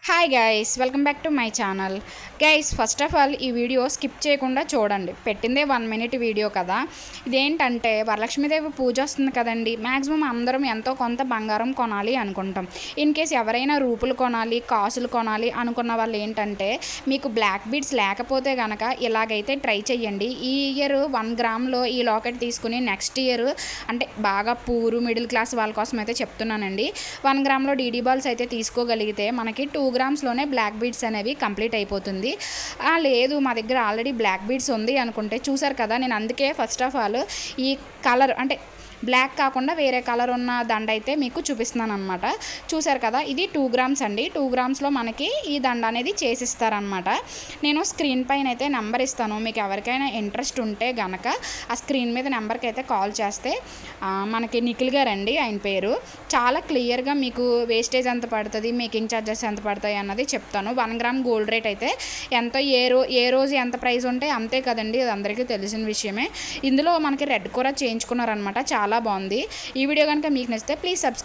Hi guys, welcome back to my channel. Guys, first of all ఈ video skip చేయకుండా చూడండి. పెట్టిందే 1 minute video కదా. ఇదేంటంటే వరలక్ష్మీదేవి పూజ వస్తుంది కదండి. మ్యాక్సిమం అందరం ఎంతో కొంత బంగారం కొనాలి అనుకుంటాం. ఇన్ కేస్ ఎవరైనా రూపులు కొనాలి, కాసులు కొనాలి అనుకున్న వాళ్ళు ఏంటంటే మీకు బ్లాక్ బీడ్స్ లేకపోతే కనుక ఇలాగైతే ట్రై చేయండి. ఈ ఇయర్ 1 గ్రామ్లో ఈ లాకెట్ తీసుకుని నెక్స్ట్ ఇయర్ అంటే బాగా పూరు మిడిల్ క్లాస్ వాళ్ళ కోసం అయితే చెప్తున్నానండి. 1 గ్రామ్లో డీడీ బాల్స్ అయితే తీసుకోగలిగితే మనకి 2 గ్రామ్స్లోనే బ్లాక్ బీడ్స్ అనేవి కంప్లీట్ అయిపోతుంది. లేదు మా దగ్గర ఆల్రెడీ బ్లాక్ బీడ్స్ ఉంది అనుకుంటే చూసారు కదా, నేను అందుకే ఫస్ట్ ఆఫ్ ఆల్ ఈ కలర్ అంటే బ్లాక్ కాకుండా వేరే కలర్ ఉన్న దండ అయితే మీకు చూపిస్తున్నాను అనమాట. చూసారు కదా, ఇది 2 గ్రామ్స్ అండి. 2 గ్రామ్స్లో మనకి ఈ దండ అనేది చేసిస్తారనమాట. నేను స్క్రీన్ పైన అయితే నెంబర్ ఇస్తాను. మీకు ఎవరికైనా ఇంట్రెస్ట్ ఉంటే గనక ఆ స్క్రీన్ మీద నెంబర్కి అయితే కాల్ చేస్తే మనకి నిఖిల్ గారు అండి ఆయన పేరు, చాలా క్లియర్గా మీకు వేస్టేజ్ ఎంత పడుతుంది, మేకింగ్ ఛార్జెస్ ఎంత పడతాయి అన్నది చెప్తాను. 1 గ్రామ్ గోల్డ్ రేట్ అయితే ఎంతో ఏ రోజు ఎంత ప్రైస్ ఉంటే అంతే కదండి, అది అందరికీ తెలిసిన విషయమే. ఇందులో మనకి రెడ్ కూడా చేయించుకున్నారనమాట, చాలా బాగుంది. ఈ వీడియో కనుక మీకు నచ్చితే ప్లీజ్ సబ్స్క్రైబ్.